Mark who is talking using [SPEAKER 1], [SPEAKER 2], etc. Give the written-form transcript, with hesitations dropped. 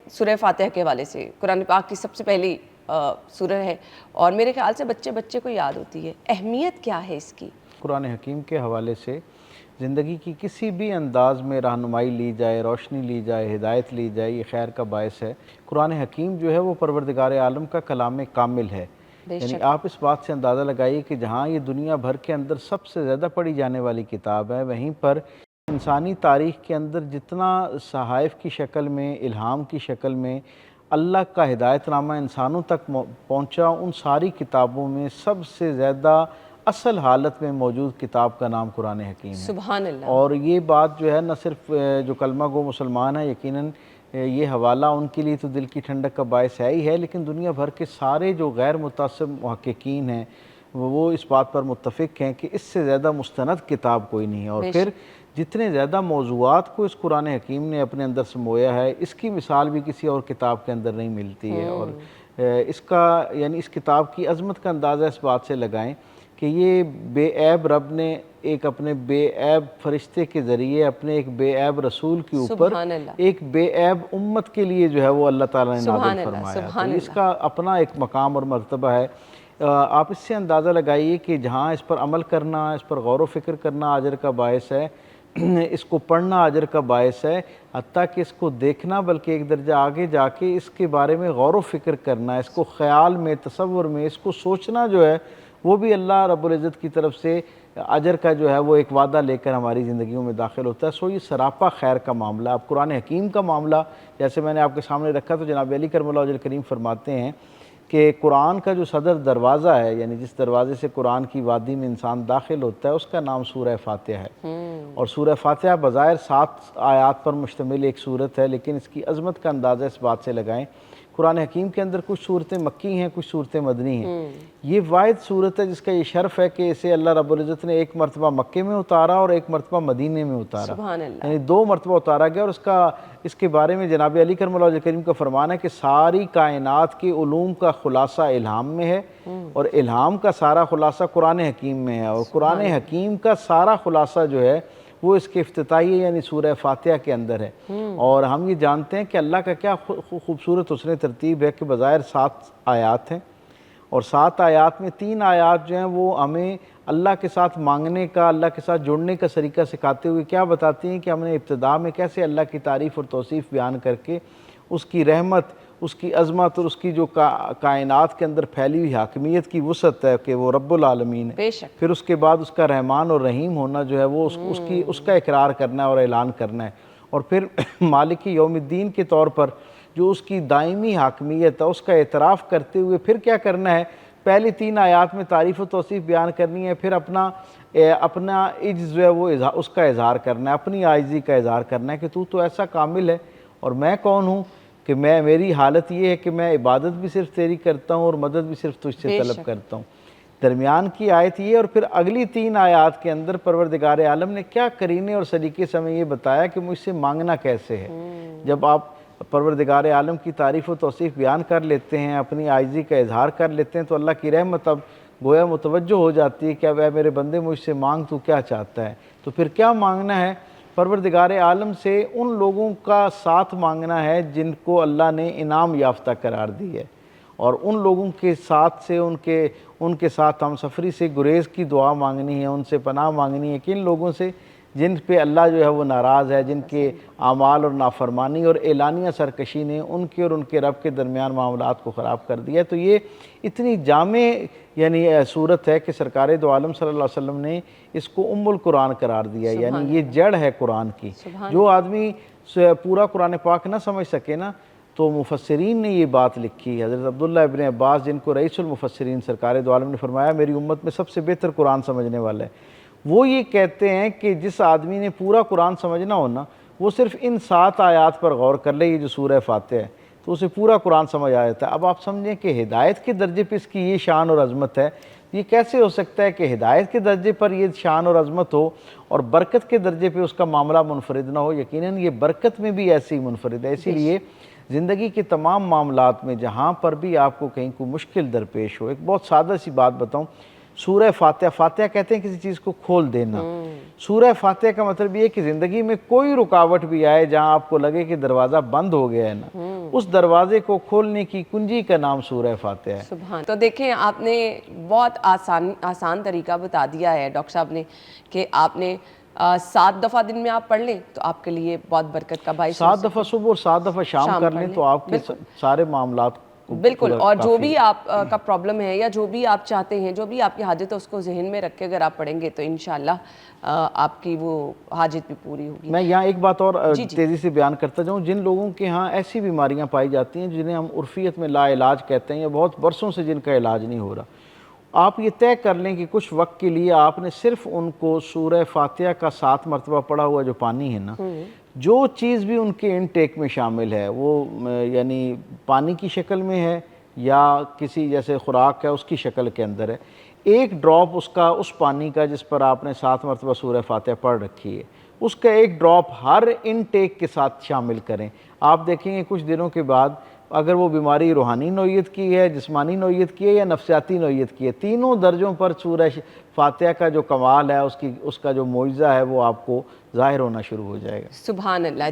[SPEAKER 1] سورہ فاتحہ کے حوالے سے قرآن پاک کی سب سے پہلی سورہ ہے اور میرے خیال سے بچے بچے کو یاد ہوتی ہے، اہمیت کیا ہے اس کی؟
[SPEAKER 2] قرآن حکیم کے حوالے سے زندگی کی کسی بھی انداز میں رہنمائی لی جائے، روشنی لی جائے، ہدایت لی جائے، یہ خیر کا باعث ہے۔ قرآن حکیم جو ہے وہ پروردگار عالم کا کلام کامل ہے،
[SPEAKER 1] بے
[SPEAKER 2] یعنی
[SPEAKER 1] شک۔
[SPEAKER 2] آپ اس بات سے اندازہ لگائیے کہ جہاں یہ دنیا بھر کے اندر سب سے زیادہ پڑھی جانے والی کتاب ہے، وہیں پر انسانی تاریخ کے اندر جتنا صحائف کی شکل میں، الہام کی شکل میں اللہ کا ہدایت نامہ انسانوں تک پہنچا، ان ساری کتابوں میں سب سے زیادہ اصل حالت میں موجود کتاب کا نام قرآن حکیم ہے۔
[SPEAKER 1] سبحان اللہ۔
[SPEAKER 2] اور یہ بات جو ہے نہ صرف جو کلمہ گو مسلمان ہے، یقیناً یہ حوالہ ان کے لیے تو دل کی ٹھنڈک کا باعث ہے ہی ہے، لیکن دنیا بھر کے سارے جو غیر متعصب محققین ہیں وہ اس بات پر متفق ہیں کہ اس سے زیادہ مستند کتاب کوئی نہیں ہے۔ اور پھر جتنے زیادہ موضوعات کو اس قرآن حکیم نے اپنے اندر سمویا ہے، اس کی مثال بھی کسی اور کتاب کے اندر نہیں ملتی ہے۔ اور اس کا یعنی اس کتاب کی عظمت کا اندازہ اس بات سے لگائیں کہ یہ بے عیب رب نے ایک اپنے بے عیب فرشتے کے ذریعے اپنے ایک بے عیب رسول کے اوپر ایک بے عیب امت کے لیے جو ہے وہ اللہ تعالیٰ نے نازل فرمایا، تو اس کا اپنا ایک مقام اور مرتبہ ہے۔ آپ اس سے اندازہ لگائیے کہ جہاں اس پر عمل کرنا، اس پر غور و فکر کرنا اجر کا باعث ہے، اس کو پڑھنا اجر کا باعث ہے، حتیٰ کہ اس کو دیکھنا بلکہ ایک درجہ آگے جا کے اس کے بارے میں غور و فکر کرنا، اس کو خیال میں، تصور میں، اس کو سوچنا جو ہے وہ بھی اللہ رب العزت کی طرف سے اجر کا جو ہے وہ ایک وعدہ لے کر ہماری زندگیوں میں داخل ہوتا ہے۔ سو یہ سراپا خیر کا معاملہ۔ اب قرآن حکیم کا معاملہ جیسے میں نے آپ کے سامنے رکھا تو جناب علی کرم اللہ وجہ الکریم فرماتے ہیں کہ قرآن کا جو صدر دروازہ ہے، یعنی جس دروازے سے قرآن کی وادی میں انسان داخل ہوتا ہے، اس کا نام سورہ فاتحہ ہے۔ اور سورہ فاتحہ بظاہر 7 آیات پر مشتمل ایک سورت ہے، لیکن اس کی عظمت کا اندازہ اس بات سے لگائیں قرآن حکیم کے اندر کچھ صورتیں مکی ہیں، کچھ صورتیں مدنی ہیں۔ یہ واحد صورت ہے جس کا یہ شرف ہے کہ اسے اللہ رب العزت نے ایک مرتبہ مکے میں اتارا اور ایک مرتبہ مدینے میں اتارا،
[SPEAKER 1] سبحان اللہ۔
[SPEAKER 2] یعنی 2 مرتبہ اتارا گیا۔ اور اس کے بارے میں جناب علی کرم اللہ وجہ کریم کا فرمان ہے کہ ساری کائنات کے علوم کا خلاصہ الہام میں ہے، اور الہام کا سارا خلاصہ قرآن حکیم میں ہے، اور قرآن حکیم کا سارا خلاصہ جو ہے وہ اس کے افتتاحی یعنی سورہ فاتحہ کے اندر ہے۔ اور ہم یہ جانتے ہیں کہ اللہ کا کیا خوبصورت حسن ترتیب ہے کہ بظاہر 7 آیات ہیں، اور 7 آیات میں 3 آیات جو ہیں وہ ہمیں اللہ کے ساتھ مانگنے کا، اللہ کے ساتھ جڑنے کا طریقہ سکھاتے ہوئے کیا بتاتی ہیں کہ ہم نے ابتدا میں کیسے اللہ کی تعریف اور توصیف بیان کر کے اس کی رحمت، اس کی عظمت اور اس کی جو کائنات کے اندر پھیلی ہوئی حاکمیت کی وسعت ہے کہ وہ رب العالمین ہے، پھر اس کے بعد اس کا رحمان اور رحیم ہونا جو ہے وہ اس کا اقرار کرنا ہے اور اعلان کرنا ہے، اور پھر مالک یوم الدین کے طور پر جو اس کی دائمی حاکمیت ہے اس کا اعتراف کرتے ہوئے پھر کیا کرنا ہے، پہلی 3 آیات میں تعریف و توصیف بیان کرنی ہے، پھر اپنا عجز جو ہے وہ اس کا اظہار کرنا ہے، اپنی عاجزی کا اظہار کرنا ہے کہ تو ایسا کامل ہے اور میں کون ہوں کہ میری حالت یہ ہے کہ میں عبادت بھی صرف تیری کرتا ہوں اور مدد بھی صرف تجھ سے طلب کرتا ہوں۔ درمیان کی آیت یہ، اور پھر اگلی 3 آیات کے اندر پروردگار عالم نے کیا کرینے اور سلیقے سے ہمیں یہ بتایا کہ مجھ سے مانگنا کیسے ہے۔ جب آپ پروردگار عالم کی تعریف و توصیف بیان کر لیتے ہیں، اپنی عاجزی کا اظہار کر لیتے ہیں، تو اللہ کی رحمت اب گویا متوجہ ہو جاتی ہے کہ اب اے میرے بندے مجھ سے مانگ تو کیا چاہتا ہے۔ تو پھر کیا مانگنا ہے؟ پروردگار عالم سے ان لوگوں کا ساتھ مانگنا ہے جن کو اللہ نے انعام یافتہ قرار دی ہے، اور ان لوگوں کے ساتھ سے ان کے ساتھ ہم سفری سے گریز کی دعا مانگنی ہے، ان سے پناہ مانگنی ہے کہ ان لوگوں سے جن پہ اللہ جو ہے وہ ناراض ہے، جن کے اعمال اور نافرمانی اور اعلانیہ سرکشی نے ان کے اور ان کے رب کے درمیان معاملات کو خراب کر دیا۔ تو یہ اتنی جامع یعنی صورت ہے کہ سرکار دو عالم صلی اللہ علیہ وسلم نے اس کو ام القرآن قرار دیا، یعنی یہ جڑ ہے قرآن کی۔ جو آدمی پورا قرآن پاک نہ سمجھ سکے نا، تو مفسرین نے یہ بات لکھی، حضرت عبداللہ ابن عباس جن کو رئیس المفسرین سرکار دو عالم نے فرمایا میری امت میں سب سے بہتر قرآن سمجھنے والا ہے، وہ یہ کہتے ہیں کہ جس آدمی نے پورا قرآن سمجھنا ہو نا، وہ صرف ان 7 آیات پر غور کر لے، یہ جو سورہ فاتحہ ہے، تو اسے پورا قرآن سمجھ آ جاتا ہے۔ اب آپ سمجھیں کہ ہدایت کے درجے پہ اس کی یہ شان اور عظمت ہے، یہ کیسے ہو سکتا ہے کہ ہدایت کے درجے پر یہ شان اور عظمت ہو اور برکت کے درجے پہ اس کا معاملہ منفرد نہ ہو؟ یقیناً یہ برکت میں بھی ایسی منفرد ہے۔ اسی لیے زندگی کے تمام معاملات میں جہاں پر بھی آپ کو کہیں کوئی مشکل درپیش ہو، ایک بہت سادہ سی بات بتاؤں، سورہ فاتحہ، فاتحہ کہتے ہیں کسی چیز کو کھول دینا، سورہ فاتحہ کا مطلب یہ ہے کہ زندگی میں کوئی رکاوٹ بھی آئے، جہاں آپ کو لگے کہ دروازہ بند ہو گیا ہے نا، اس دروازے کو کھولنے کی کنجی کا نام سورہ فاتحہ ہے۔
[SPEAKER 1] سبحان۔ تو دیکھیں آپ نے بہت آسان طریقہ بتا دیا ہے ڈاکٹر صاحب نے، کہ آپ نے 7 دفعہ دن میں آپ پڑھ لیں تو آپ کے لیے بہت برکت کا باعث
[SPEAKER 2] 7 دفعہ صبح اور 7 دفعہ شام کر لیں تو آپ کے سارے معاملات کو
[SPEAKER 1] بالکل، اور جو بھی آپ کا پرابلم ہے یا جو بھی آپ چاہتے ہیں، جو بھی آپ کی حاجت ہے، اس کو ذہن میں رکھ کے اگر آپ پڑھیں گے تو انشاءاللہ آپ کی وہ حاجت بھی پوری ہوگی۔
[SPEAKER 2] میں یہاں ایک بات اور تیزی سے بیان کرتا جاؤں، جن لوگوں کے ہاں ایسی بیماریاں پائی جاتی ہیں جنہیں ہم عرفیت میں لا علاج کہتے ہیں، یا بہت برسوں سے جن کا علاج نہیں ہو رہا، آپ یہ طے کر لیں کہ کچھ وقت کے لیے آپ نے صرف ان کو سورہ فاتحہ کا 7 مرتبہ پڑھا ہوا جو پانی ہے نا، جو چیز بھی ان کے انٹیک میں شامل ہے، وہ یعنی پانی کی شکل میں ہے یا کسی جیسے خوراک ہے اس کی شکل کے اندر ہے، ایک ڈراپ اس پانی کا جس پر آپ نے 7 مرتبہ سورہ فاتحہ پڑھ رکھی ہے، اس کا ایک ڈراپ ہر انٹیک کے ساتھ شامل کریں۔ آپ دیکھیں گے کچھ دنوں کے بعد اگر وہ بیماری روحانی نوعیت کی ہے، جسمانی نوعیت کی ہے یا نفسیاتی نوعیت کی ہے، تینوں درجوں پر سورہ فاتحہ کا جو کمال ہے، اس کا جو معجزہ ہے وہ آپ کو ظاہر ہونا شروع ہو جائے گا۔
[SPEAKER 1] سبحان اللہ۔